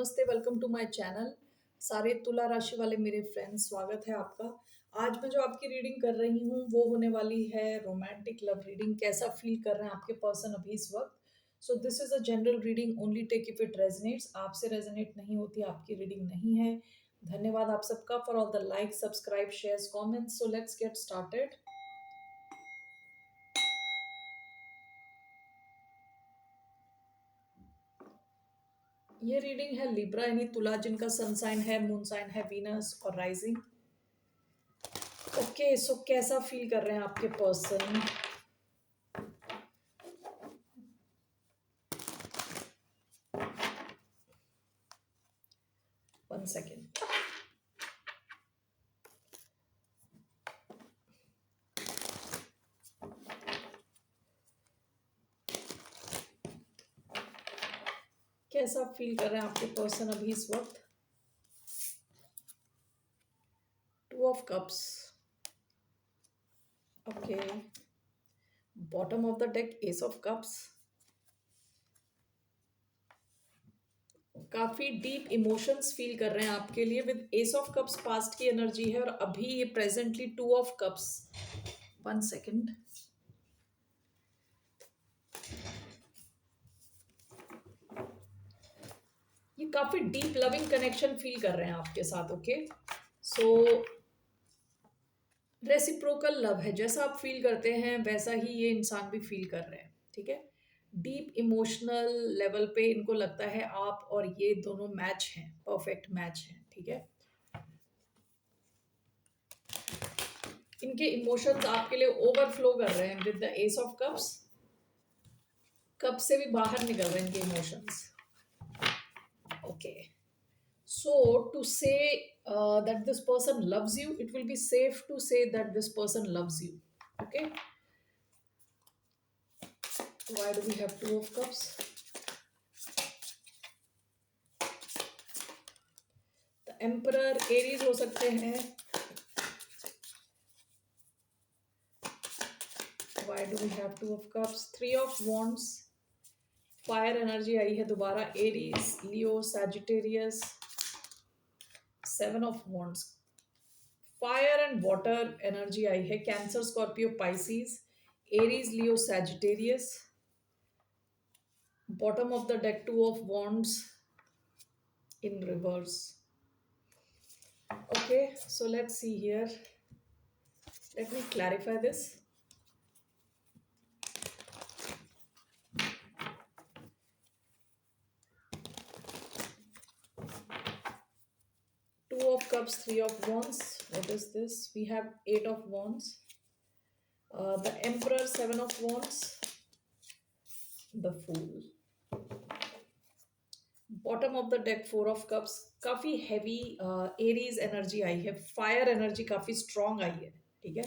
नमस्ते, welcome to my channel. सारे तुला राशि वाले मेरे फ्रेंड्स, स्वागत है आपका। आज मैं जो आपकी रीडिंग कर रही हूँ वो होने वाली है रोमांटिक लव रीडिंग। कैसा फील कर रहे हैं आपके पर्सन अभी इस वक्त। So this is a general reading, only take if it resonates. आपसे रेजनेट नहीं होती, आपकी रीडिंग नहीं है। धन्यवाद आप सबका for all the like, subscribe, shares, comments. So let's get started. ये रीडिंग है लिब्रा यानी तुला, जिनका सन साइन है, मून साइन है वीनस और राइजिंग। ओके, सो कैसा फील कर रहे हैं आपके पर्सन। 1 सेकेंड। कैसा फील कर रहे हैं आपके पर्सन अभी इस वक्त। 2 of cups. Okay, bottom of the deck S of cups. काफी डीप इमोशंस फील कर रहे हैं आपके लिए with S of cups. Past की एनर्जी है और अभी ये प्रेजेंटली 2 ऑफ कप्स। 1 सेकेंड। ये काफी डीप लविंग कनेक्शन फील कर रहे हैं आपके साथ। ओके, सो रेसिप्रोकल लव है। जैसा आप फील करते हैं वैसा ही ये इंसान भी फील कर रहे हैं। ठीक है, डीप इमोशनल लेवल पे इनको लगता है आप और ये दोनों मैच हैं, परफेक्ट मैच हैं। ठीक है, इनके इमोशंस आपके लिए ओवरफ्लो कर रहे हैं with the S of cups. Cup से भी बाहर निकल रहे हैं इनके emotions. Okay, so to say that this person loves you, it will be safe to say that this person loves you. Okay, why do we have 2 of cups? The emperor, Aries हो सकते हैं। Why do we have 2 of cups? 3 of wands, fire energy आई है दोबारा। Aries, Leo, Sagittarius. 7 of wands, fire and water energy आई है। Cancer, Scorpio, Pisces. Aries, Leo, Sagittarius. Bottom of the deck 2 of wands in reverse. Okay, so let's see here. Let me clarify this. Two of cups, 3 of wands. What is this? We have 8 of wands. The emperor, 7 of wands. The fool. Bottom of the deck 4 of cups. काफी heavy Aries energy आई है। Fire energy काफी strong आई है। ठीक है,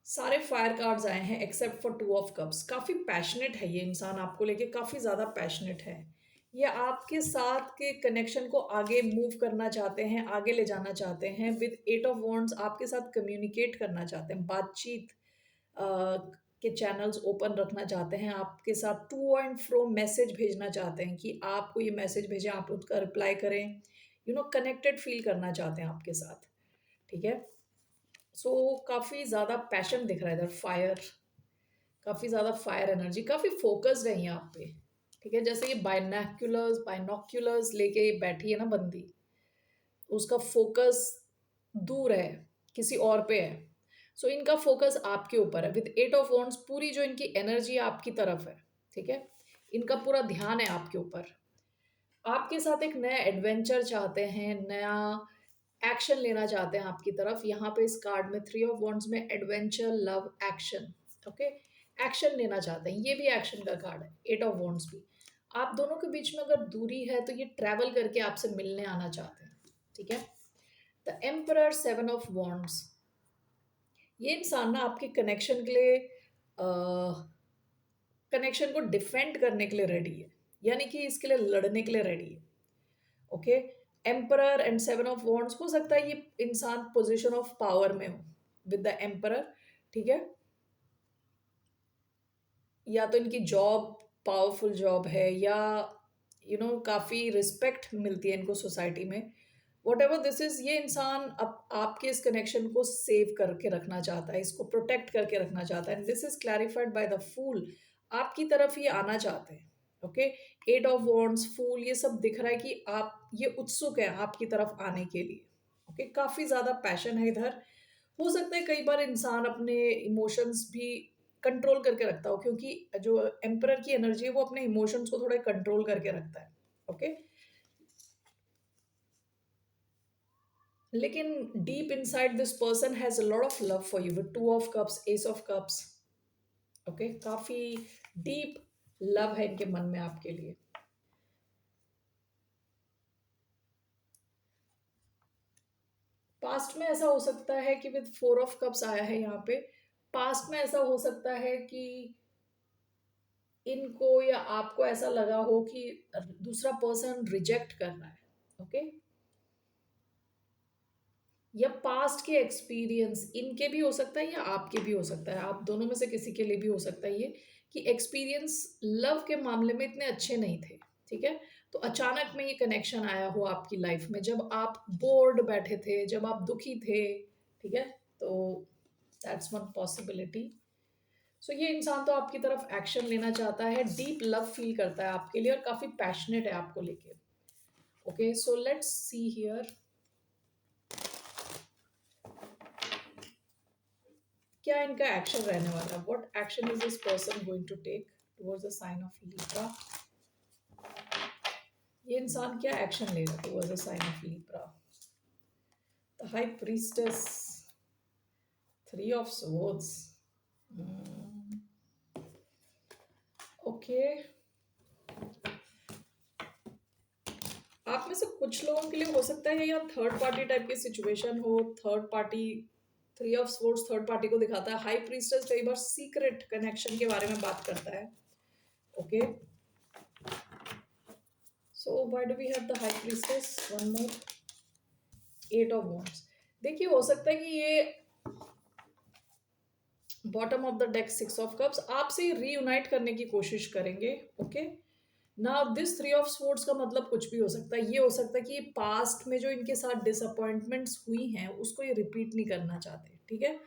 सारे fire cards आए हैं एक्सेप्ट फॉर 2 of cups. काफी पैशनेट है ये इंसान, आपको लेके काफी ज्यादा पैशनेट है। ये आपके साथ के कनेक्शन को आगे मूव करना चाहते हैं, आगे ले जाना चाहते हैं। विद 8 of wands आपके साथ कम्युनिकेट करना चाहते हैं, बातचीत के चैनल्स ओपन रखना चाहते हैं। आपके साथ टू एंड फ्रो मैसेज भेजना चाहते हैं कि आपको ये मैसेज भेजें, आप उसका रिप्लाई करें। कनेक्टेड फील करना चाहते हैं आपके साथ। ठीक है, सो काफ़ी ज़्यादा पैशन दिख रहा है इधर। फायर, काफ़ी ज़्यादा फायर एनर्जी, काफ़ी फोकस्ड है यहाँ पे। ठीक है, जैसे ये बाइनोक्यूलर्स लेके बैठी है ना बंदी, उसका फोकस दूर है, किसी और पे है। सो इनका फोकस आपके ऊपर है। विद 8 of wands पूरी जो इनकी एनर्जी आपकी तरफ है। ठीक है, इनका पूरा ध्यान है आपके ऊपर। आपके साथ एक नया एडवेंचर चाहते हैं, नया एक्शन लेना चाहते हैं आपकी तरफ। यहाँ पे इस कार्ड में 3 of wands में adventure, love, action. Okay, action लेना चाहते हैं, ये भी एक्शन का कार्ड है। 8 of wands भी। आप दोनों के बीच में अगर दूरी है तो ये ट्रैवल करके आपसे मिलने आना चाहते हैं। ठीक है, द एम्परर, 7 of wands। ये इंसान ना आपके कनेक्शन के लिए, कनेक्शन को डिफेंड करने के लिए रेडी है, यानी कि इसके लिए लड़ने के लिए रेडी है। Okay, emperor and 7 of wands, हो सकता है ये इंसान पोजीशन ऑफ पावर में हो विद द एम्परर। ठीक है, या तो इनकी जॉब पावरफुल जॉब है, या काफ़ी रिस्पेक्ट मिलती है इनको सोसाइटी में। वॉट एवर दिस इज़, ये इंसान आपके इस कनेक्शन को सेव करके रखना चाहता है, इसको प्रोटेक्ट करके रखना चाहता है, and this is clarified by the fool. आपकी तरफ ये आना चाहते हैं। Okay, eight of wands, fool, ये सब दिख रहा है कि आप ये उत्सुक है आपकी तरफ आने के लिए। ओके, काफ़ी ज़्यादा पैशन है इधर। हो सकता है कई बार इंसान अपने इमोशंस भी कंट्रोल करके रखता हो, क्योंकि जो एम्परर की एनर्जी है वो अपने इमोशंस को थोड़ा कंट्रोल करके रखता है। ओके, लेकिन deep inside this person has a lot of love for you with two of cups, S of cups. Okay, काफी डीप लव है इनके मन में आपके लिए। पास्ट में ऐसा हो सकता है कि विद फोर ऑफ कप्स आया है यहाँ पे, पास्ट में ऐसा हो सकता है कि इनको या आपको ऐसा लगा हो कि दूसरा पर्सन रिजेक्ट कर रहा है। ओके, या पास्ट के एक्सपीरियंस इनके भी हो सकता है या आपके भी हो सकता है, आप दोनों में से किसी के लिए भी हो सकता है ये, कि एक्सपीरियंस लव के मामले में इतने अच्छे नहीं थे। ठीक है, तो अचानक में ये कनेक्शन आया हो आपकी लाइफ में जब आप बोर्ड बैठे थे, जब आप दुखी थे। ठीक है, तो दैट्स वन पॉसिबिलिटी। सो ये इंसान तो आपकी तरफ एक्शन लेना चाहता है, डीप लव फील करता है आपके लिए और काफी पैशनेट है आपको लेके। Okay, so let's see here, क्या इनका एक्शन रहने वाला है, what action is this person going to take towards the sign of Libra. ये इंसान क्या एक्शन लेगा towards the sign of Libra. The high priestess, three of swords. Okay, आप में से कुछ लोगों के लिए हो सकता है या थर्ड पार्टी टाइप की सिचुएशन हो। Third party, three of swords third party को दिखाता है। हाई प्रीस्टेस कई बार सीक्रेट कनेक्शन के बारे में बात करता है। Okay, so why do we have the high priestess, one more, eight of wands. देखिए, हो सकता है कि ये bottom of the deck six of cups आपसे रीयूनाइट करने की कोशिश करेंगे। Okay, now this three of swords का मतलब कुछ भी हो सकता है। ये हो सकता है कि पास्ट में जो इनके साथ डिसअपॉइंटमेंट्स हुई हैं उसको ये रिपीट नहीं करना चाहते। ठीक है,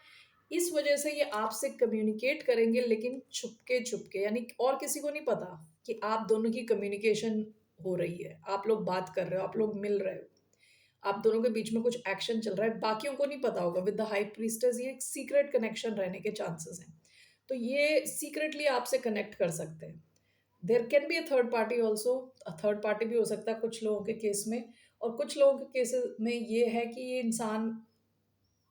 इस वजह से ये आपसे कम्युनिकेट करेंगे, लेकिन छुपके छुपके, यानी और किसी को नहीं पता कि आप दोनों की कम्युनिकेशन हो रही है, आप लोग बात कर रहे हो, आप लोग मिल रहे हो, आप दोनों के बीच में कुछ एक्शन चल रहा है, बाकियों को नहीं पता होगा। विद द हाई प्रीस्टेस ये एक सीक्रेट कनेक्शन रहने के चांसेस हैं, तो ये सीक्रेटली आपसे कनेक्ट कर सकते हैं। There can be a third party also, third party भी हो सकता है कुछ लोगों के केस में। और कुछ लोगों के केसेस में ये है कि ये इंसान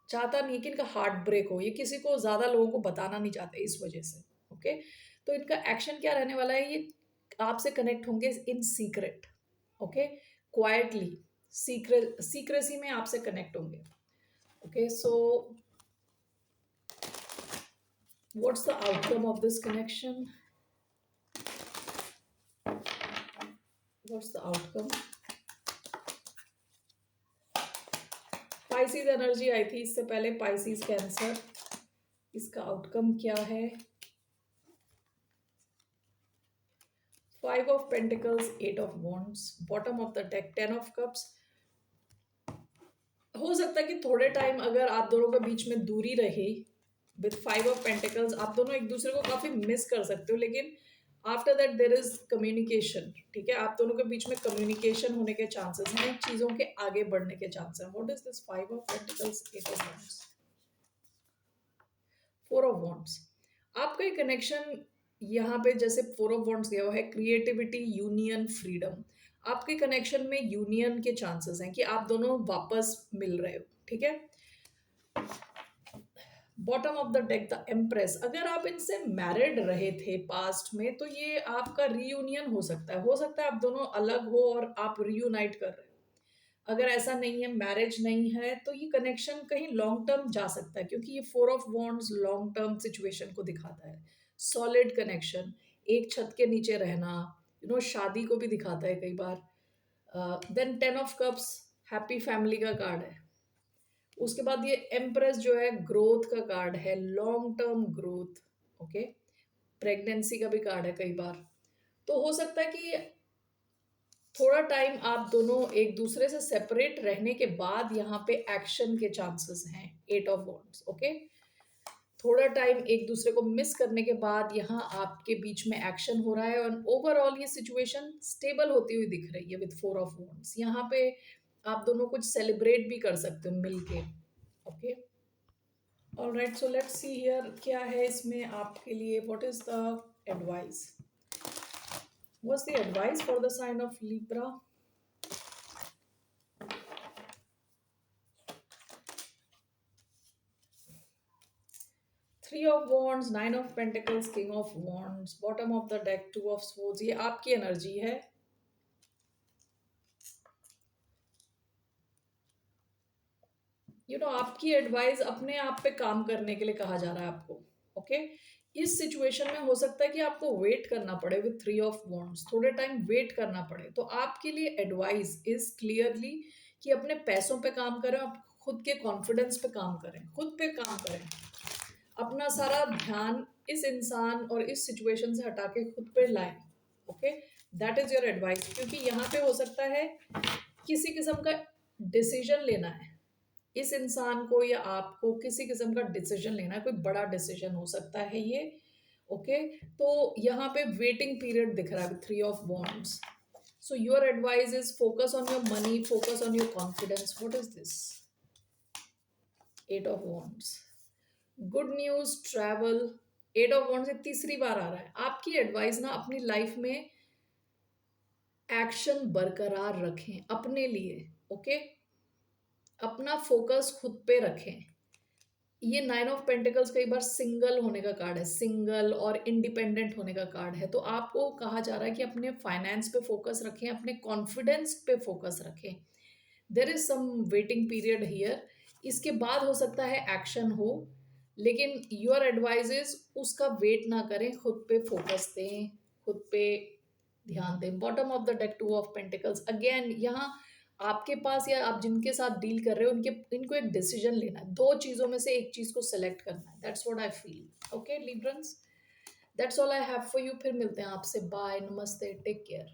चाहता नहीं कि इनका हार्ट ब्रेक हो, ये किसी को ज़्यादा लोगों को बताना नहीं चाहते इस वजह से। ओके, तो इनका एक्शन क्या रहने वाला है, ये आपसे कनेक्ट होंगे in secret. Okay, quietly, secrecy में आपसे कनेक्ट होंगे। Okay, so what's the outcome of this connection, what's the outcome. Pisces energy आई थी इससे पहले, पाइसिस कैंसर, इसका आउटकम क्या है। Five of pentacles, eight of wands, bottom of the deck ten of cups. हो सकता है कि थोड़े टाइम अगर आप दोनों के बीच में दूरी रही, विद फाइव ऑफ पेंटिकल्स आप दोनों एक दूसरे को काफी मिस कर सकते हो, लेकिन after that there is communication. ठीक है, आप दोनों के बीच में कम्युनिकेशन होने के चांसेस हैं, चीजों के आगे बढ़ने के चांसेस हैं। What is this five of pentacles, eight of wands, four of wands. आपका एक कनेक्शन यहाँ पे जैसे फोर ऑफ वॉन्ड्स दिया हुआ है, क्रिएटिविटी, यूनियन, फ्रीडम। आपके कनेक्शन में यूनियन के चांसेस हैं कि आप दोनों वापस मिल रहे हो। ठीक है, bottom of the deck the empress. अगर आप इनसे मैरिड रहे थे पास्ट में तो ये आपका रीयूनियन हो सकता है, आप दोनों अलग हो और आप रीयूनाइट कर रहे हो। अगर ऐसा नहीं है, मैरिज नहीं है, तो ये कनेक्शन कहीं लॉन्ग टर्म जा सकता है, क्योंकि ये four of wands long term situation को दिखाता है। सॉलिड कनेक्शन, एक छत के नीचे रहना, शादी को भी दिखाता है कई बार। Then ten of cups happy family का कार्ड है। उसके बाद ये एम्प्रेस जो है ग्रोथ का कार्ड है, long term growth. Okay, pregnancy का भी कार्ड है कई बार। तो हो सकता है कि थोड़ा टाइम आप दोनों एक दूसरे से सेपरेट रहने के बाद यहाँ पे एक्शन के चांसेस हैं, 8 ऑफ वॉन्ड्स। ओके, थोड़ा टाइम एक दूसरे को मिस करने के बाद यहाँ आपके बीच में एक्शन हो रहा है और ओवरऑल ये सिचुएशन स्टेबल होती हुई दिख रही है विद 4 ऑफ वॉन्ड्स। यहाँ पे आप दोनों कुछ सेलिब्रेट भी कर सकते हो मिलके। Okay, alright, so let's see here क्या है इसमें आपके लिए। What is the advice? What's the advice for the sign of Libra? 3 of wands, 9 of pentacles, king of wands, bottom of the deck 2 of swords. ये आपकी energy है। आपकी advice अपने आप पे काम करने के लिए कहा जा रहा है आपको। ओके, इस सिचुएशन में हो सकता है कि आपको वेट करना पड़े विथ 3 ऑफ वॉन्ड्स, थोड़े टाइम वेट करना पड़े। तो आपके लिए एडवाइस इज क्लियरली कि अपने पैसों पे काम करें, आप खुद के कॉन्फिडेंस पे काम करें, खुद पे काम करें, अपना सारा ध्यान इस इंसान और इस सिचुएशन से हटा के खुद पे लाएं। Okay, that is your advice. क्योंकि यहाँ पे हो सकता है किसी किस्म का डिसीजन लेना है, इस इंसान को या आपको किसी किस्म का डिसीजन लेना है, कोई बड़ा डिसीजन हो सकता है ये। ओके, तो यहाँ पे वेटिंग पीरियड दिख रहा है 3 of wands. So your advice is focus on your money, focus on your confidence. What is this? 8 of wands, good news, travel. 8 of wands से तीसरी बार आ रहा है। आपकी एडवाइस ना अपनी लाइफ में एक्शन बरकरार रखें अपने लिए। ओके, अपना फोकस खुद पे रखें। ये 9 ऑफ पेंटिकल्स कई बार सिंगल होने का कार्ड है, सिंगल और इंडिपेंडेंट होने का कार्ड है। तो आपको कहा जा रहा है कि अपने फाइनेंस पे फोकस रखें, अपने कॉन्फिडेंस पे फोकस रखें। There is some waiting period here, इसके बाद हो सकता है एक्शन हो, लेकिन योर एडवाइस इज उसका वेट ना करें, खुद पे फोकस दें, खुद पे ध्यान दें। Bottom of the deck 2 of pentacles, again यहाँ आपके पास या आप जिनके साथ डील कर रहे हो उनके इनको एक डिसीजन लेना है, दो चीजों में से एक चीज को सेलेक्ट करना है। That's what I feel. Okay Librans, that's all I have for you. फिर मिलते हैं आपसे। बाय, नमस्ते, टेक केयर।